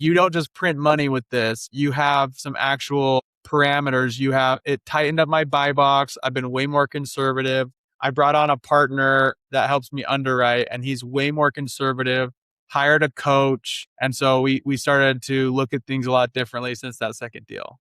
you don't just print money with this. You have some actual parameters. It tightened up my buy box. I've been way more conservative. I brought on a partner that helps me underwrite, and he's way more conservative, hired a coach. And so we started to look at things a lot differently since that second deal.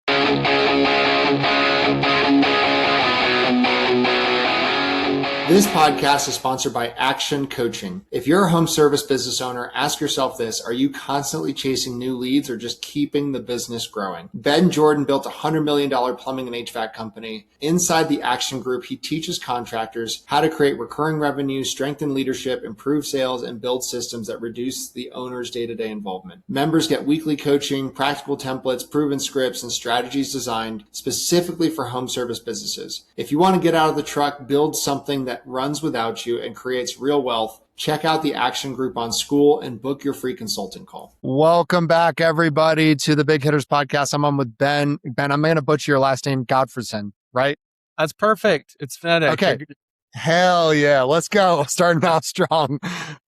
This podcast is sponsored by Action Coaching. If you're a home service business owner, ask yourself this: are you constantly chasing new leads or just keeping the business growing? Ben Jordan built a $100 million plumbing and HVAC company. Inside the Action Group, he teaches contractors how to create recurring revenue, strengthen leadership, improve sales, and build systems that reduce the owner's day-to-day involvement. Members get weekly coaching, practical templates, proven scripts, and strategies designed specifically for home service businesses. If you want to get out of the truck, build something that runs without you and creates real wealth, check out the Action Group on School and book your free consulting call. Welcome back, everybody, to the Big Hitters Podcast. I'm on with Ben. Ben, I'm going to butcher your last name, Gottfredson, right? That's perfect. It's phonetic. Okay. Hell yeah. Let's go. Starting off strong.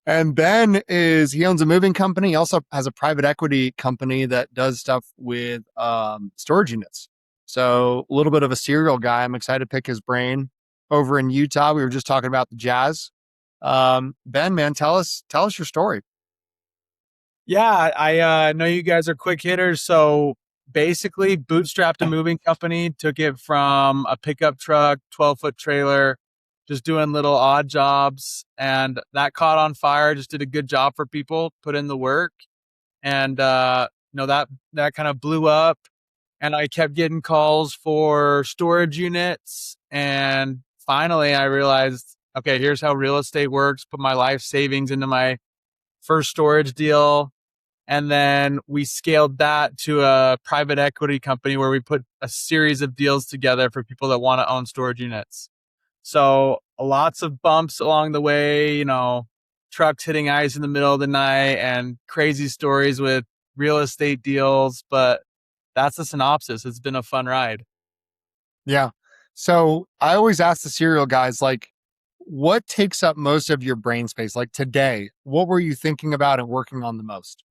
And Ben he owns a moving company. He also has a private equity company that does stuff with storage units. So a little bit of a serial guy. I'm excited to pick his brain. Over in Utah, we were just talking about the Jazz. Ben, man, tell us your story. Yeah, I know you guys are quick hitters. So basically bootstrapped a moving company, took it from a pickup truck, 12-foot trailer, just doing little odd jobs. And that caught on fire, just did a good job for people, put in the work. And, that kind of blew up. And I kept getting calls for storage units. And finally, I realized, okay, here's how real estate works. Put my life savings into my first storage deal. And then we scaled that to a private equity company where we put a series of deals together for people that want to own storage units. So lots of bumps along the way, trucks hitting ice in the middle of the night and crazy stories with real estate deals. But that's the synopsis. It's been a fun ride. Yeah. So I always ask the serial guys, like, what takes up most of your brain space? Like today, what were you thinking about and working on the most?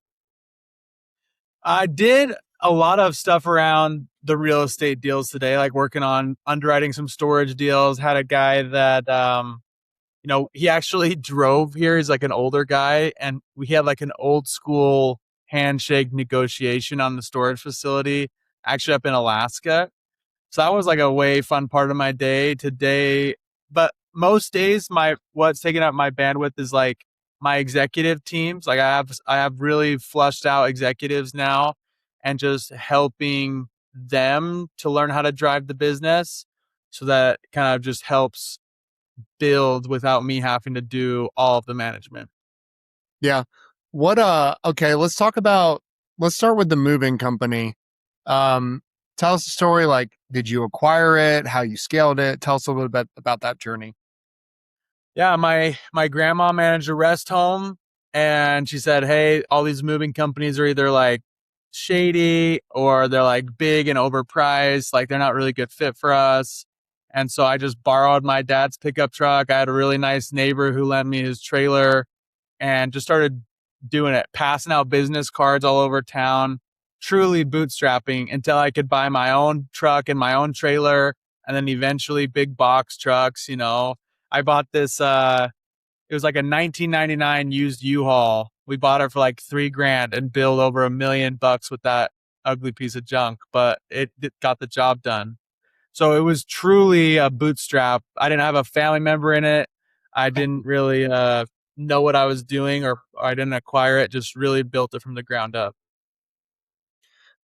I did a lot of stuff around the real estate deals today, like working on underwriting some storage deals. Had a guy that, he actually drove here. He's like an older guy. And we had like an old school handshake negotiation on the storage facility, actually up in Alaska. So that was like a way fun part of my day today. But most days, what's taking up my bandwidth is like my executive teams. Like I have really flushed out executives now, and just helping them to learn how to drive the business, so that kind of just helps build without me having to do all of the management. Yeah. Okay, let's start with the moving company. Tell us the story. Like, did you acquire it? How you scaled it? Tell us a little bit about that journey. Yeah, my grandma managed a rest home, and she said, "Hey, all these moving companies are either like shady or they're like big and overpriced. Like they're not really good fit for us." And so I just borrowed my dad's pickup truck. I had a really nice neighbor who lent me his trailer, and just started doing it, passing out business cards all over town, truly bootstrapping until I could buy my own truck and my own trailer, and then eventually big box trucks. I bought this, it was like a 1999 used U-Haul. We bought it for like $3,000 and billed over $1 million with that ugly piece of junk, but it got the job done. So it was truly a bootstrap. I didn't have a family member in it. I didn't really know what I was doing, or I didn't acquire it, just really built it from the ground up.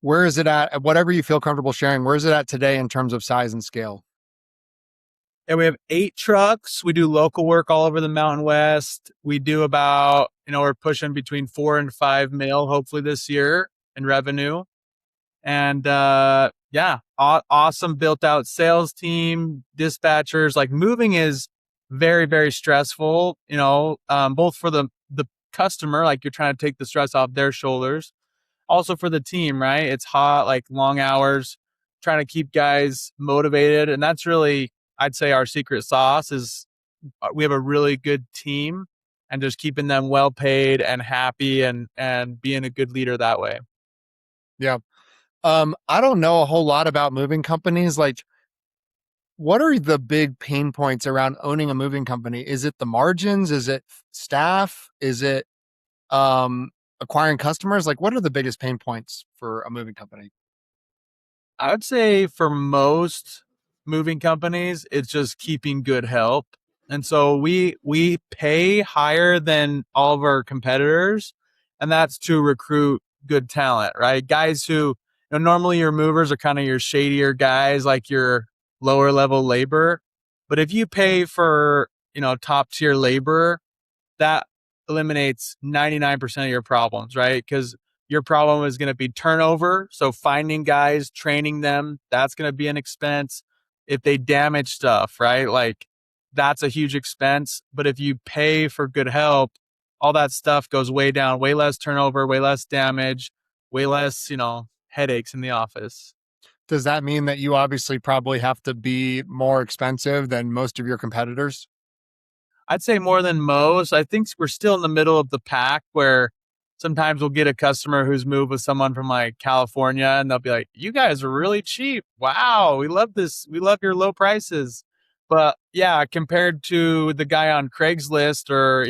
Where is it at? Whatever you feel comfortable sharing, where is it at today in terms of size and scale? And we have 8 trucks. We do local work all over the Mountain West. We do about, we're pushing between 4 and 5 mil, hopefully this year, in revenue. And awesome built out sales team, dispatchers. Like moving is very, very stressful, both for the customer, like you're trying to take the stress off their shoulders. Also for the team, right? It's hot, like long hours, trying to keep guys motivated. And that's really, I'd say, our secret sauce is we have a really good team, and just keeping them well paid and happy, and being a good leader that way. Yeah. I don't know a whole lot about moving companies. Like, what are the big pain points around owning a moving company? Is it the margins? Is it staff? Is it um, acquiring customers? Like, what are the biggest pain points for a moving company? I would say for most moving companies, it's just keeping good help. And so we pay higher than all of our competitors, and that's to recruit good talent, right? Guys who, normally your movers are kind of your shadier guys, like your lower level labor. But if you pay for, top tier labor, that eliminates 99% of your problems, right? Because your problem is going to be turnover. So finding guys, training them, that's going to be an expense. If they damage stuff, right? Like that's a huge expense. But if you pay for good help, all that stuff goes way down, way less turnover, way less damage, way less, headaches in the office. Does that mean that you obviously probably have to be more expensive than most of your competitors? I'd say more than most. I think we're still in the middle of the pack where sometimes we'll get a customer who's moved with someone from like California and they'll be like, "You guys are really cheap. Wow, we love this. We love your low prices." But yeah, compared to the guy on Craigslist or,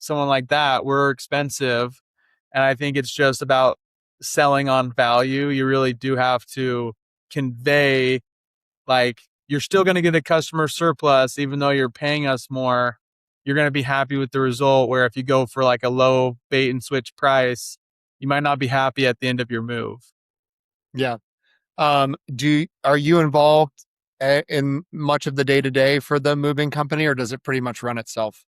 someone like that, we're expensive. And I think it's just about selling on value. You really do have to convey like you're still going to get a customer surplus even though you're paying us more. You're going to be happy with the result, where if you go for like a low bait and switch price, you might not be happy at the end of your move. Yeah. Are you involved in much of the day to day for the moving company, or does it pretty much run itself?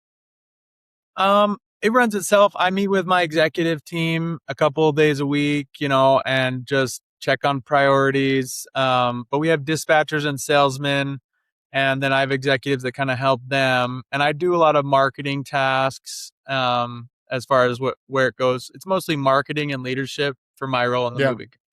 It runs itself. I meet with my executive team a couple of days a week, and just check on priorities. But we have dispatchers and salesmen, and then I have executives that kind of help them. And I do a lot of marketing tasks. As far as where it goes, it's mostly marketing and leadership for my role in the Yeah. movie company.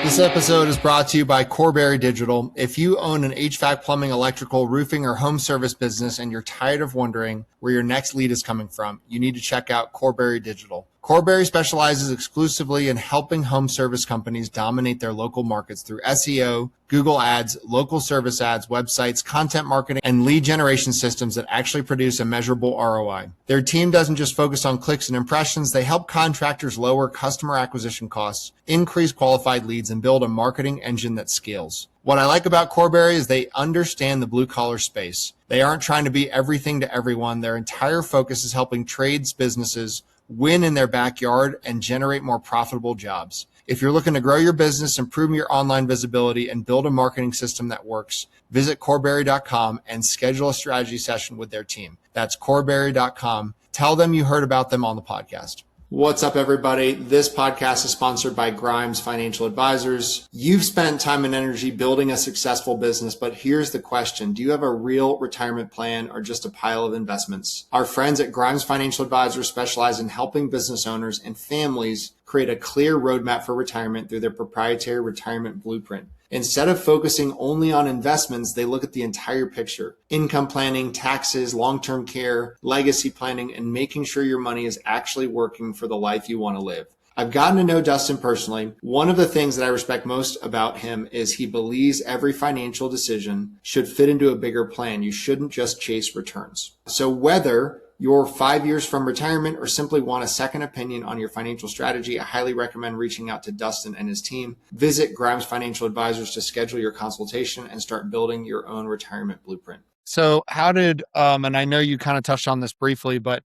This episode is brought to you by Corberry Digital. If you own an HVAC, plumbing, electrical, roofing, or home service business and you're tired of wondering where your next lead is coming from, you need to check out Corberry Digital. Corberry specializes exclusively in helping home service companies dominate their local markets through SEO, Google Ads, local service ads, websites, content marketing, and lead generation systems that actually produce a measurable ROI. Their team doesn't just focus on clicks and impressions. They help contractors lower customer acquisition costs, increase qualified leads, and build a marketing engine that scales. What I like about Corberry is they understand the blue collar space. They aren't trying to be everything to everyone. Their entire focus is helping trades businesses win in their backyard and generate more profitable jobs. If you're looking to grow your business, improve your online visibility, and build a marketing system that works, visit Corberry.com and schedule a strategy session with their team. That's Corberry.com. Tell them you heard about them on the podcast. What's up, everybody? This podcast is sponsored by Grimes Financial Advisors. You've spent time and energy building a successful business, but here's the question. Do you have a real retirement plan or just a pile of investments? Our friends at Grimes Financial Advisors specialize in helping business owners and families create a clear roadmap for retirement through their proprietary retirement blueprint. Instead of focusing only on investments, they look at the entire picture: income planning, taxes, long-term care, legacy planning, and making sure your money is actually working for the life you want to live. I've gotten to know Dustin personally. One of the things that I respect most about him is he believes every financial decision should fit into a bigger plan. You shouldn't just chase returns. So whether you're 5 years from retirement or simply want a second opinion on your financial strategy, I highly recommend reaching out to Dustin and his team. Visit Grimes Financial Advisors to schedule your consultation and start building your own retirement blueprint. So how did, and I know you kind of touched on this briefly, but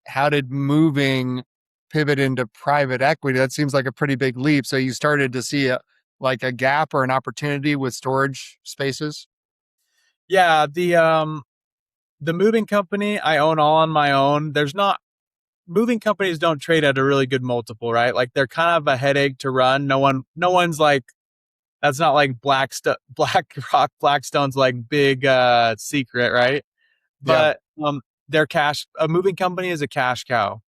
how did moving pivot into private equity? That seems like a pretty big leap. So you started to see like a gap or an opportunity with storage spaces? Yeah, the moving company I own all on my own. There's not Moving companies don't trade at a really good multiple, right? Like they're kind of a headache to run. No one's like, that's not like BlackRock, Blackstone's like big secret, right? Yeah. But a moving company is a cash cow.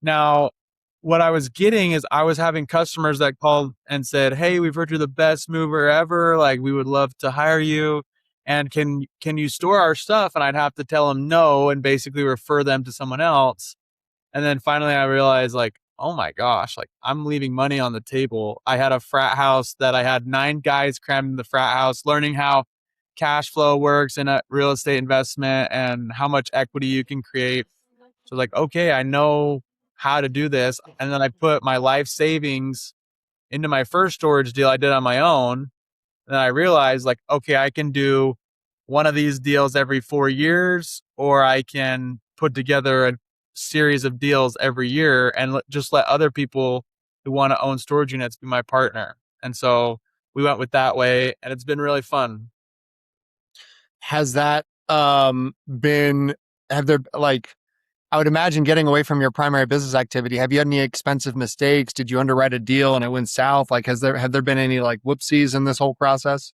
Now, what I was getting is I was having customers that called and said, "Hey, we've heard you're the best mover ever. Like we would love to hire you." and can you store our stuff? And I'd have to tell them no and basically refer them to someone else. And then finally I realized, like, oh my gosh, like I'm leaving money on the table. I had a frat house that I had 9 guys crammed in the frat house learning how cash flow works in a real estate investment and how much equity you can create. So like, okay, I know how to do this. And then I put my life savings into my first storage deal I did on my own. And I realized, like, okay, I can do one of these deals every 4 years, or I can put together a series of deals every year and just let other people who want to own storage units be my partner. And so we went with that way, and it's been really fun. Has that been, have there, like, I would imagine getting away from your primary business activity, have you had any expensive mistakes? Did you underwrite a deal and it went south? Like, have there been any like whoopsies in this whole process?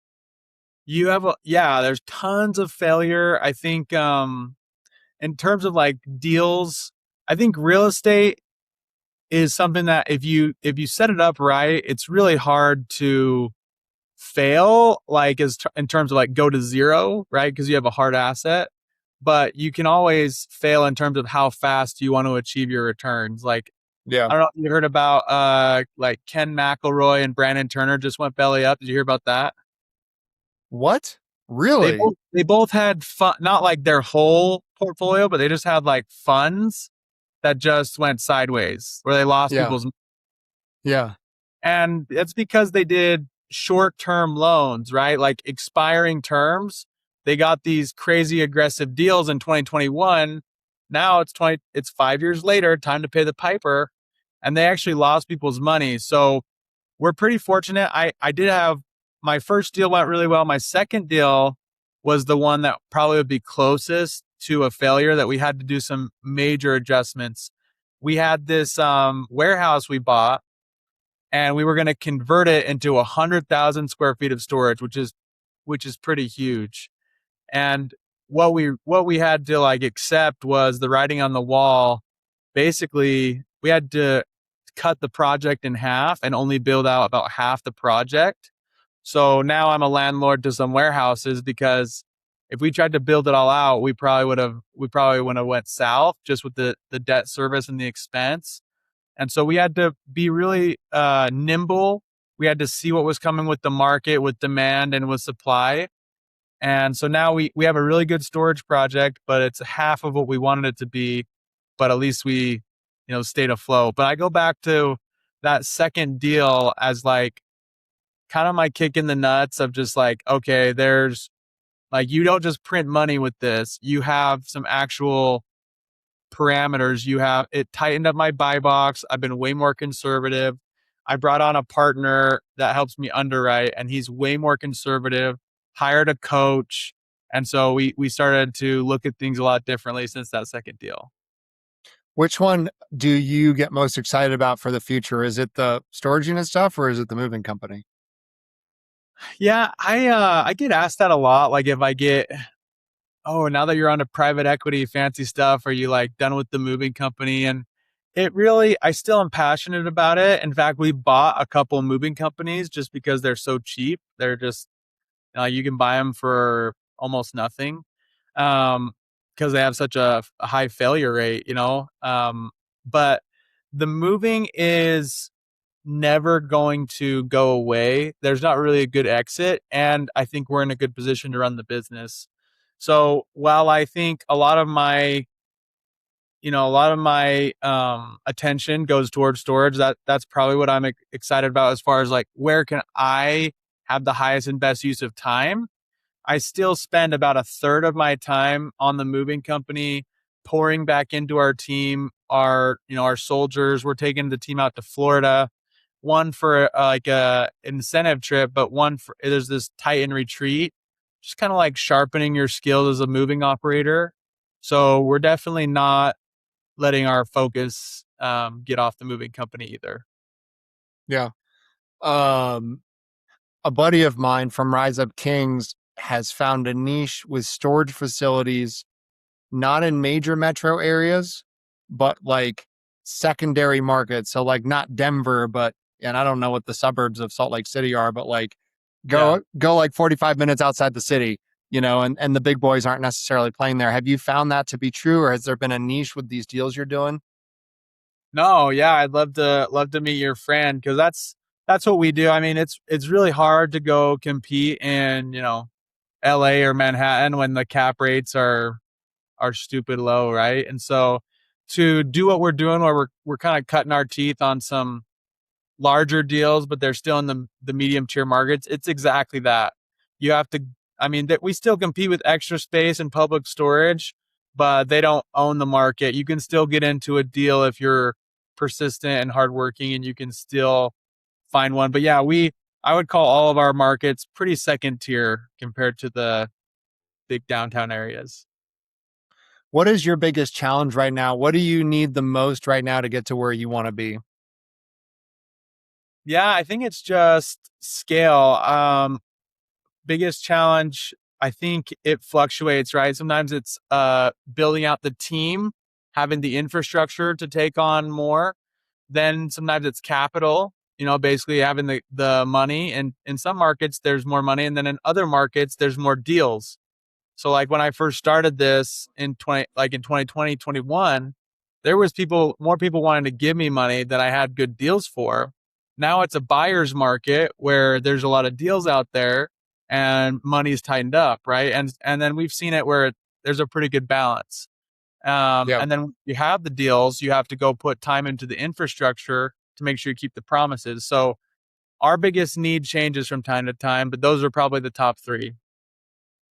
Yeah, there's tons of failure. I think in terms of like deals, I think real estate is something that if you set it up right, it's really hard to fail, like in terms of like go to zero, right? Because you have a hard asset, but you can always fail in terms of how fast you want to achieve your returns. Like, Yeah. I don't know if you heard about like Ken McElroy and Brandon Turner just went belly up. Did you hear about that? What? They Really? both they both had fun, not like their whole portfolio, but they just had like funds that just went sideways where they lost Yeah. people's. Yeah. And it's because they did short-term loans, right? Like expiring terms. They got these crazy aggressive deals in 2021. Now it's 5 years later, time to pay the piper, and they actually lost people's money. So we're pretty fortunate. I did have my first deal went really well. My second deal was the one that probably would be closest to a failure, that we had to do some major adjustments. We had this warehouse we bought, and we were going to convert it into 100,000 square feet of storage, which is pretty huge. And what we had to like accept was the writing on the wall. Basically, we had to cut the project in half and only build out about half the project. So now I'm a landlord to some warehouses, because if we tried to build it all out, we probably would have went south just with the debt service and the expense. And so we had to be really nimble. We had to see what was coming with the market, with demand and with supply. And so now we have a really good storage project, but it's half of what we wanted it to be. But at least we, stayed afloat. But I go back to that second deal as like kind of my kick in the nuts of just like, okay, there's like, you don't just print money with this. You have some actual parameters. It tightened up my buy box. I've been way more conservative. I brought on a partner that helps me underwrite, and he's way more conservative, hired a coach. And so we started to look at things a lot differently since that second deal. Which one do you get most excited about for the future? Is it the storage unit stuff or is it the moving company? Yeah, I get asked that a lot. Like if I get, oh, now that you're on to private equity, fancy stuff, are you like done with the moving company? And I still am passionate about it. In fact, we bought a couple moving companies just because they're so cheap. They're just, you can buy them for almost nothing. Because they have such a high failure rate, but the moving is never going to go away. There's not really a good exit. And I think we're in a good position to run the business. So while I think a lot of my attention goes towards storage, that's probably what I'm excited about as far as like, where can I have the highest and best use of time. I still spend about a third of my time on the moving company, pouring back into our team, our soldiers. We're taking the team out to Florida, one for like a incentive trip, but there's this Titan retreat, just kind of like sharpening your skills as a moving operator. So we're definitely not letting our focus get off the moving company either. Yeah. A buddy of mine from Rise Up Kings has found a niche with storage facilities, not in major metro areas, but like secondary markets. So like not Denver, and I don't know what the suburbs of Salt Lake City are, but like Yeah. go like 45 minutes outside the city. and the big boys aren't necessarily playing there. Have you found that to be true, or has there been a niche with these deals you're doing? No, yeah, I'd love to meet your friend, because that's what we do. I mean, it's really hard to go compete in, LA or Manhattan when the cap rates are stupid low, right? And so to do what we're doing, where we're kind of cutting our teeth on some larger deals, but they're still in the medium tier markets, it's exactly that. You have to, I mean, that we still compete with Extra Space and Public Storage, but they don't own the market. You can still get into a deal if you're persistent and hardworking, and you can still find one. But yeah, I would call all of our markets pretty second tier compared to the big downtown areas. What is your biggest challenge right now? What do you need the most right now to get to where you want to be? Yeah, I think it's just scale. Biggest challenge, I think it fluctuates, right? Sometimes it's building out the team, having the infrastructure to take on more. Then sometimes it's capital, basically having the money. And in some markets, there's more money. And then in other markets, there's more deals. So like when I first started this in 2020, 21, there was more people wanting to give me money that I had good deals for. Now it's a buyer's market where there's a lot of deals out there and money's tightened up, right? And then we've seen it where there's a pretty good balance. Yeah. And then you have the deals, you have to go put time into the infrastructure to make sure you keep the promises. So our biggest need changes from time to time, but those are probably the top three.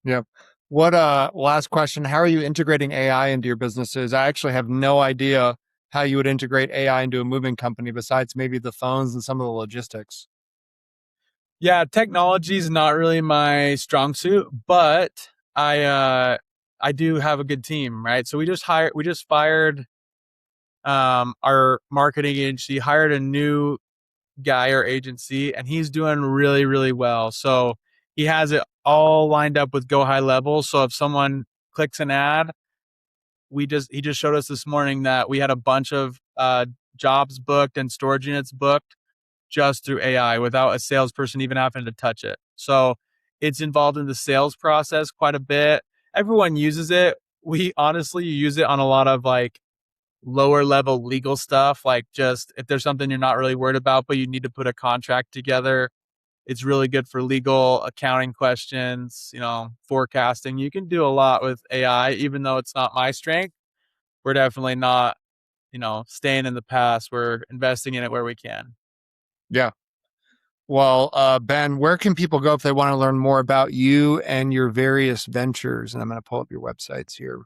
Yeah. Last question. How are you integrating AI into your businesses? I actually have no idea how you would integrate AI into a moving company besides maybe the phones and some of the logistics. Yeah, technology is not really my strong suit, but I do have a good team, right? So we just fired our marketing agency, hired a new guy or agency, and he's doing really, really well. So he has it all lined up with Go High Level. So if someone clicks an ad, he just showed us this morning that we had a bunch of jobs booked and storage units booked just through AI without a salesperson even having to touch it. So it's involved in the sales process quite a bit. Everyone uses it. We honestly use it on a lot of like lower level legal stuff, like just if there's something you're not really worried about, but you need to put a contract together. It's really good for legal accounting questions, forecasting. You can do a lot with AI, even though it's not my strength. We're definitely not, staying in the past. We're investing in it where we can. Yeah. Well, Ben, where can people go if they want to learn more about you and your various ventures? And I'm going to pull up your websites here.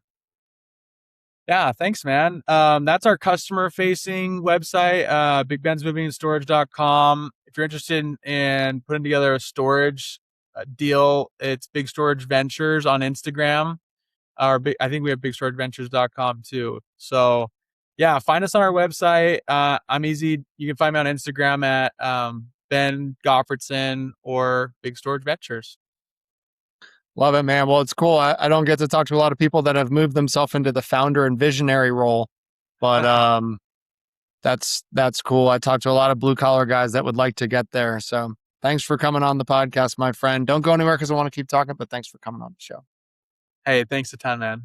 Yeah, thanks, man. That's our customer facing website, bigbensmovingandStorage.com. If you're interested in putting together a storage deal, it's Big Storage Ventures on Instagram. I think we have bigstorageventures.com too. So yeah, find us on our website. I'm easy. You can find me on Instagram at Ben Gottfredson or Big Storage Ventures. Love it, man. Well, it's cool. I don't get to talk to a lot of people that have moved themselves into the founder and visionary role, but that's cool. I talked to a lot of blue collar guys that would like to get there. So thanks for coming on the podcast, my friend. Don't go anywhere because I want to keep talking, but thanks for coming on the show. Hey, thanks a ton, man.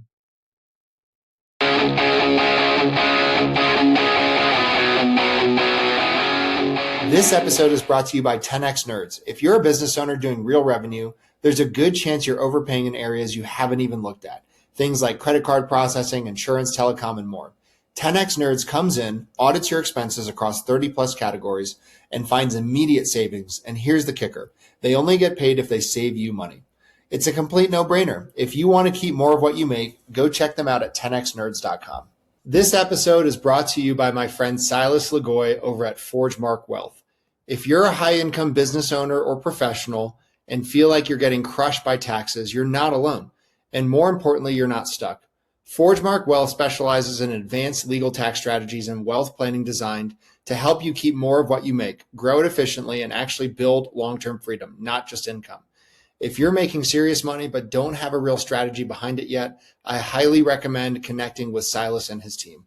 This episode is brought to you by 10X Nerds. If you're a business owner doing real revenue, there's a good chance you're overpaying in areas you haven't even looked at. Things like credit card processing, insurance, telecom, and more. 10X Nerds comes in, audits your expenses across 30 plus categories, and finds immediate savings. And here's the kicker. They only get paid if they save you money. It's a complete no-brainer. If you want to keep more of what you make, go check them out at 10xnerds.com. This episode is brought to you by my friend Silas Lagoy over at ForgeMark Wealth. If you're a high-income business owner or professional and feel like you're getting crushed by taxes, you're not alone. And more importantly, you're not stuck. ForgeMark Wealth specializes in advanced legal tax strategies and wealth planning designed to help you keep more of what you make, grow it efficiently, and actually build long-term freedom, not just income. If you're making serious money but don't have a real strategy behind it yet, I highly recommend connecting with Silas and his team.